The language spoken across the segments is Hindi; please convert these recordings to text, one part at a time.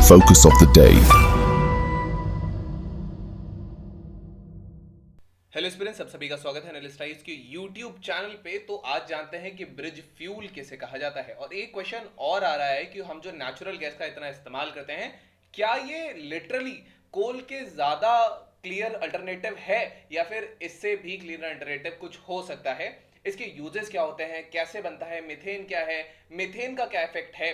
focus of the day. Hello students, सब सभी का स्वागत है एनालिस्टाइज के यूट्यूब चैनल पे। तो आज जानते हैं कि ब्रिज फ्यूल किसे कहा जाता है। और एक क्वेश्चन और आ रहा है कि हम जो नेचुरल गैस का इतना इस्तेमाल करते हैं, क्या ये लिटरली कोल के ज्यादा क्लियर अल्टरनेटिव है या फिर इससे भी क्लियर अल्टरनेटिव कुछ हो सकता है। इसके यूजेस क्या होते हैं, कैसे बनता है, मीथेन क्या है, मीथेन का क्या इफेक्ट है।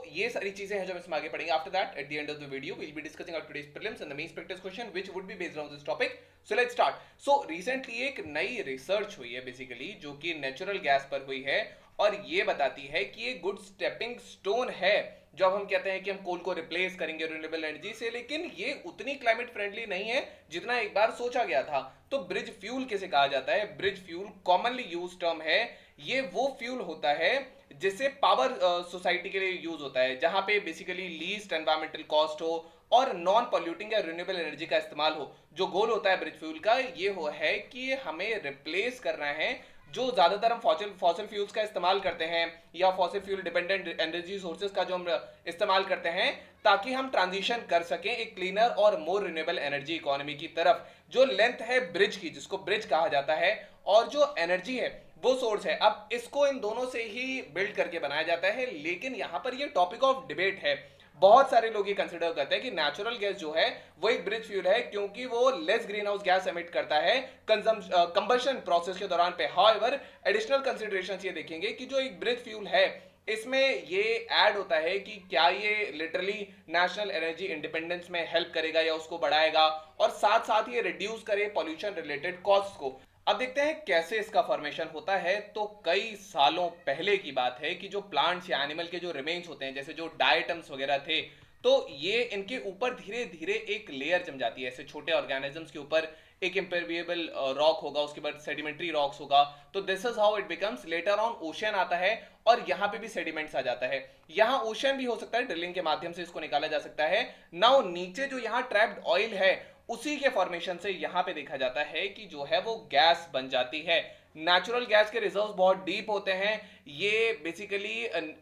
ये सारी चीजें हैं जो हम इसमें आगे पढ़ेंगे। After that at the end of the video we will be discussing our today's prelims and the mains practice question which would be based on this topic. So let's start. Recently एक नई रिसर्च हुई है बेसिकली, जो कि नेचुरल गैस पर हुई है और ये बताती है कि ये गुड स्टेपिंग स्टोन है जब हम कहते हैं कि हम कोल को रिप्लेस करेंगे रिन्यूएबल एनर्जी से। लेकिन ये उतनी क्लाइमेट फ्रेंडली नहीं है जितना एक बार सोचा गया था। तो ब्रिज फ्यूल किसे कहा जाता है? Bridge fuel commonly use term है। ये वो फ्यूल होता है जिससे पावर सोसाइटी के लिए यूज होता है, जहां पे बेसिकली लीस्ट एनवायरमेंटल कॉस्ट हो और नॉन पॉल्यूटिंग या रिन्यूएबल एनर्जी का इस्तेमाल हो। जो गोल होता है ब्रिज फ्यूल का ये हो है कि हमें रिप्लेस करना है जो ज्यादातर हम फॉसिल फ्यूल्स का इस्तेमाल करते हैं या fossil fuel dependent energy sources का जो हम इस्तेमाल करते हैं, ताकि हम ट्रांजिशन कर सकें एक क्लीनर और मोर रिन्यूएबल एनर्जी इकोनॉमी की तरफ। जो लेंथ है ब्रिज की, जिसको ब्रिज कहा जाता है, और जो एनर्जी है वो सोर्स है। अब इसको इन दोनों से ही बिल्ड करके बनाया जाता है। लेकिन यहां पर ये टॉपिक ऑफ डिबेट है। बहुत सारे लोग ये कंसिडर करते हैं कि नेचुरल गैस जो है वो एक ब्रिज फ्यूल है क्योंकि वो less green house gas emit करता है कंबशन प्रोसेस के दौरान पे। हाउएवर एडिशनल कंसिडरेशंस ये देखेंगे कि जो एक ब्रिज फ्यूल है इसमें ये ऐड होता है कि क्या ये लिटरली नेशनल एनर्जी इंडिपेंडेंस में हेल्प करेगा या उसको बढ़ाएगा, और साथ साथ ये रिड्यूस करे पॉल्यूशन रिलेटेड कॉस्ट को। अब देखते हैं कैसे इसका फॉर्मेशन होता है। तो कई सालों पहले की बात है कि जो प्लांट्स या एनिमल के जो रिमेन्स होते हैं, जैसे जो डायटम्स वगैरह थे, तो ये इनके ऊपर धीरे धीरे एक लेयर जम जाती है। ऐसे छोटे ऑर्गेनिजम्स के ऊपर एक इम्पेरिएबल रॉक होगा, उसके बाद सेडिमेंट्री रॉक्स होगा। तो this is how it becomes. Later on ocean आता है और यहाँ पे भी सेडिमेंट्स आ जाता है। यहाँ ओशन भी हो सकता है, ड्रिलिंग के माध्यम से इसको निकाला जा सकता है। नाउ नीचे जो यहाँ ट्रैप्ड ऑयल है उसी के फॉर्मेशन से यहां पे देखा जाता है कि जो है वो गैस बन जाती है। नेचुरल गैस के रिजर्व्स बहुत डीप होते हैं। ये बेसिकली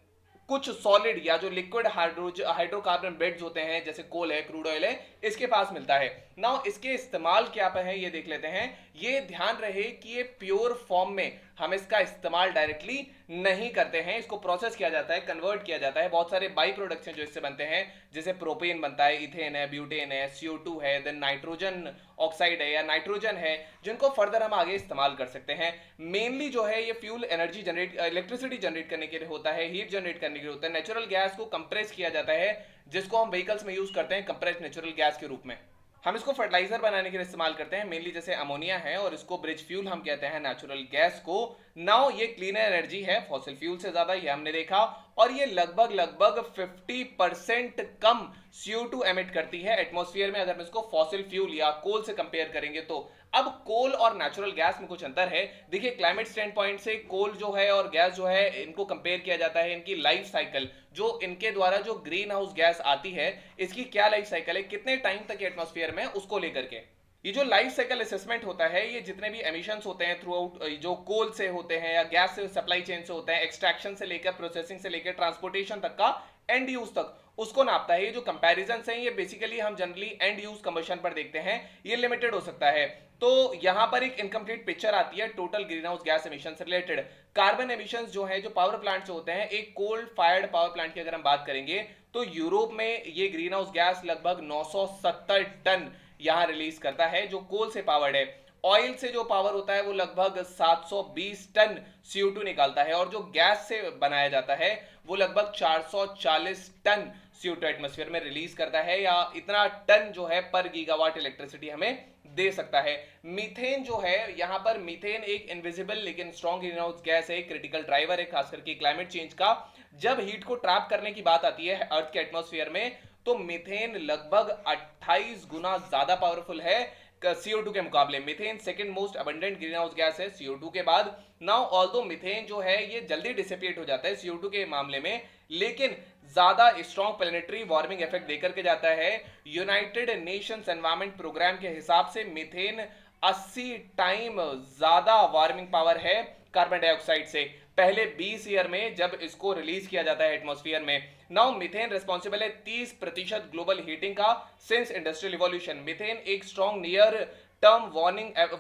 कुछ सॉलिड या जो लिक्विड हाइड्रोकार्बन बेड्स होते हैं, जैसे कोल है, क्रूड ऑयल है, इसके पास मिलता है। नाउ इसके इस्तेमाल क्या पे है ये देख लेते हैं। ये ध्यान रहे कि ये प्योर फॉर्म में हम इसका इस्तेमाल डायरेक्टली नहीं करते हैं। इसको प्रोसेस किया जाता है, कन्वर्ट किया जाता है। बहुत सारे बाई प्रोडक्ट्स हैं जो इससे बनते हैं, जैसे प्रोपेन बनता है, इथेन है, ब्यूटेन है, CO2 है, देन नाइट्रोजन ऑक्साइड है या नाइट्रोजन है, जिनको फर्दर हम आगे इस्तेमाल कर सकते हैं। मेनली जो है ये fuel energy generate, electricity generate करने के लिए होता है, हीट जनरेट करने के लिए होता है। नेचुरल गैस को कंप्रेस किया जाता है, जिसको हम व्हीकल्स में यूज करते हैं कंप्रेस्ड नेचुरल गैस के रूप में। हम इसको फर्टिलाइजर बनाने के लिए इस्तेमाल करते हैं, मेनली जैसे अमोनिया है, और इसको ब्रिज फ्यूल हम कहते हैं नेचुरल गैस को। नाउ ये क्लीनर एनर्जी है फॉसिल फ्यूल से ज्यादा, ये हमने देखा, और ये लगभग लगभग 50% कम CO2 एमिट करती है एटमॉस्फेयर में, अगर हम इसको फॉसिल फ्यूल या कोल से कंपेयर करेंगे तो। अब कोल और नेचुरल गैस में कुछ अंतर है। देखिए, क्लाइमेट स्टैंड पॉइंट से कोल जो है और गैस जो है, इनको कंपेयर किया जाता है इनकी लाइफ साइकिल, जो इनके द्वारा जो ग्रीन हाउस गैस आती है इसकी क्या लाइफ साइकिल है, कितने टाइम तक एटमॉस्फेयर में, उसको लेकर के ये जो लाइफ साइकिल असेसमेंट होता है, ये जितने भी एमिशंस होते हैं थ्रू आउट, जो कोल से होते हैं या गैस से सप्लाई चेन से होते हैं, एक्सट्रैक्शन से लेकर प्रोसेसिंग से लेकर ट्रांसपोर्टेशन तक का, एंड यूज तक, उसको नापता है। ये जो कंपैरिजन हैं ये बेसिकली हम जनरली एंड यूज कंबशन पर देखते हैं, ये लिमिटेड हो सकता है। तो यहां पर एक इनकम्प्लीट पिक्चर आती है total green house gas emission से रिलेटेड। कार्बन एमिशंस जो है, जो पावर प्लांट से होते हैं, एक कोल फायर्ड पावर प्लांट की अगर हम बात करेंगे तो यूरोप में ये ग्रीन हाउस गैस लगभग 970 टन यहां रिलीज करता है, जो कोल से पावर्ड है। ऑयल से जो पावर होता है वो लगभग 720 टन CO2 निकालता है, और जो गैस से बनाया जाता है वो लगभग 440 टन CO2 एटमॉस्फेयर में रिलीज करता है, या इतना टन जो है पर गीगावाट इलेक्ट्रिसिटी हमें दे सकता है। मीथेन जो है, यहां पर मीथेन एक इनविजिबल लेकिन स्ट्रॉन्ग ग्रीन हाउस गैस है, क्रिटिकल ड्राइवर है खास करके क्लाइमेट चेंज का। जब हीट को ट्रैप करने की बात आती है अर्थ के एटमॉस्फेयर में, तो मीथेन लगभग 28 गुना ज्यादा पावरफुल है CO2 के मुकाबले। Methane second most abundant green house gas है CO2 के बाद। नाउ ऑल्दो मीथेन जो है ये जल्दी डिसिपेट हो जाता है CO2 के मामले में, लेकिन ज्यादा स्ट्रॉन्ग प्लेनेटरी वार्मिंग इफेक्ट देकर के जाता है। यूनाइटेड नेशंस एनवायरमेंट प्रोग्राम के हिसाब से मीथेन 80 टाइम ज्यादा वार्मिंग पावर है कार्बन डाइऑक्साइड से। पहले 20 ईयर में जब इसको रिलीज किया जाता है एटमॉस्फेयर में, नाउ मीथेन रिस्पॉन्सिबल है 30% ग्लोबल हीटिंग का सिंस इंडस्ट्रियल रिवॉल्यूशन। मीथेन एक strong near term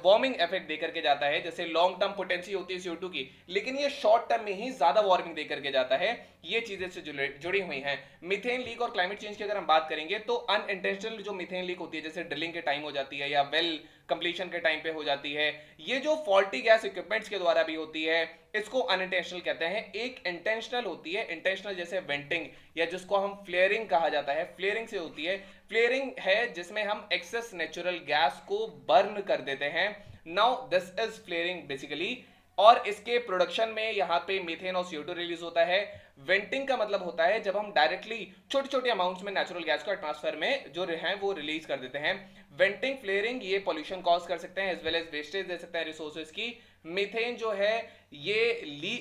warming effect देकर के जाता है, जैसे लॉन्ग टर्म पोटेंसी होती है CO2 की, लेकिन ये शॉर्ट टर्म में ही ज्यादा वार्मिंग देकर के जाता है। ये चीजें से जुड़ी हुई हैं। मीथेन लीक और क्लाइमेट चेंज की अगर हम बात करेंगे तो अनइंटेंशनल जो मीथेन लीक होती है, जैसे ड्रिलिंग के टाइम हो जाती है या वेल कंप्लीशन के टाइम पे हो जाती है, ये जो फॉल्टी गैस इक्विपमेंट्स के द्वारा भी होती है, इसको अनइंटेंशनल कहते हैं। एक इंटेंशनल होती है, इंटेंशनल जैसे वेंटिंग या जिसको हम फ्लेयरिंग कहा जाता है, फ्लेयरिंग से होती है। फ्लेयरिंग है जिसमें हम एक्सेस नेचुरल गैस को बर्न कर देते हैं। Now this is flaring basically, और इसके प्रोडक्शन में यहाँ पे मीथेन और CO2 रिलीज होता है। वेंटिंग का मतलब होता है जब हम डायरेक्टली छोटे छोटे अमाउंट्स में नेचुरल गैस को एटमॉस्फेयर में जो है वो रिलीज कर देते हैं। वेंटिंग, फ्लेयरिंग ये पॉल्यूशन कॉज कर सकते हैं एज वेल एज वेस्टेज दे सकते हैं रिसोर्सेज की। मीथेन जो है ये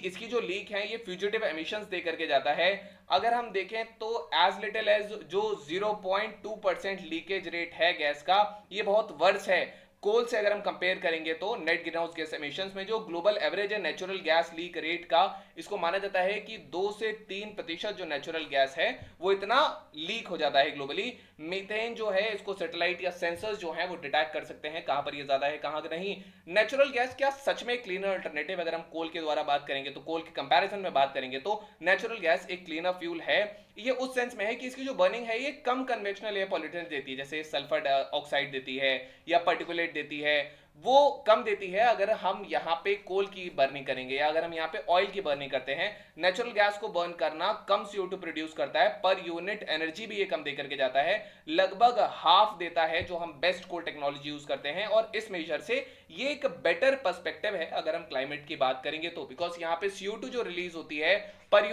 इसकी जो लीक है ये फ्यूजिटिव एमिशंस दे करके जाता है। अगर हम देखें तो एज लिटिल एज जो 0.2% लीकेज रेट है गैस का, ये बहुत वर्स है। कोल से अगर हम कंपेयर करेंगे तो net green house gas emissions में जो ग्लोबल एवरेज है नेचुरल गैस लीक रेट का, इसको माना जाता है कि 2 से 3% जो नेचुरल गैस है वो इतना लीक हो जाता है ग्लोबली। मीथेन जो है इसको सैटेलाइट या सेंसर्स जो है वो डिटेक्ट कर सकते हैं कहां पर ये ज्यादा है कहां नहीं। नेचुरल गैस क्या सच में क्लीनर अल्टरनेटिव, अगर हम कोल के द्वारा बात करेंगे तो कोल के कंपैरिजन में बात करेंगे तो नेचुरल गैस एक क्लीनर फ्यूल है। ये उस सेंस में है कि इसकी जो बर्निंग है ये कम कन्वेंशनल एयर पॉल्यूटेंट देती है, जैसे सल्फर ऑक्साइड देती है या पर्टिकुलेट देती है, वो कम देती है अगर हम यहाँ पे कोल की बर्निंग करेंगे या अगर हम यहाँ पे ऑयल की बर्निंग करते हैं। नेचुरल गैस को बर्न करना कम CO2 प्रोड्यूस करता है, पर यूनिट एनर्जी भी ये कम दे करके जाता है, लगभग हाफ देता है जो हम बेस्ट कोल टेक्नोलॉजी यूज करते हैं। और इस मेजर से ये एक बेटर पर्सपेक्टिव है अगर हम क्लाइमेट की बात करेंगे तो, बिकॉज यहाँ पे CO2 जो रिलीज होती है पर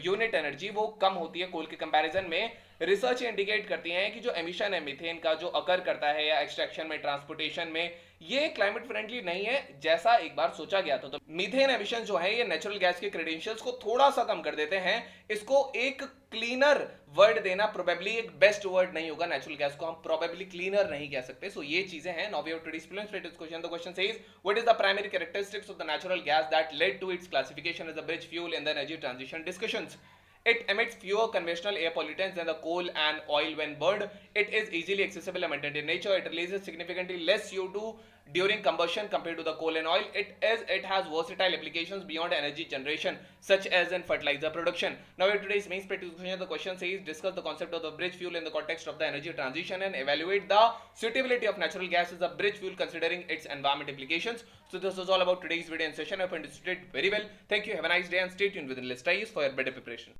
यूनिट एनर्जी वो कम होती है कोल के कंपैरिजन में। रिसर्च इंडिकेट करती है कि जो एमिशन है मीथेन का जो अकर करता है या एक्सट्रैक्शन में, ट्रांसपोर्टेशन में, ये क्लाइमेट फ्रेंडली नहीं है जैसा एक बार सोचा गया था। तो मीथेन एमिशन जो है ये नेचुरल गैस के क्रेडेंशियल्स को थोड़ा सा कम कर देते हैं। इसको एक क्लीनर वर्ड देना प्रोबेबली एक बेस्ट वर्ड नहीं होगा, नेचुरल गैस को हम प्रोबेबली क्लीनर नहीं कह सकते। सो ये चीजें हैं। Now we have to explain status question. The question says what is the primary characteristics of the natural gas that led to its classification as a bridge fuel in the energy transition discussions. It emits fewer conventional air pollutants than the coal and oil when burned. It is easily accessible and maintained in nature. It releases significantly less CO2 during combustion compared to the coal and oil. It has versatile applications beyond energy generation, such as in fertilizer production. Now, in today's main practice question, the question says discuss the concept of the bridge fuel in the context of the energy transition and evaluate the suitability of natural gas as a bridge fuel considering its environment implications. So this is all about today's video and session. I hope you understood it very well. Thank you. Have a nice day and stay tuned with Enlist for your better preparation.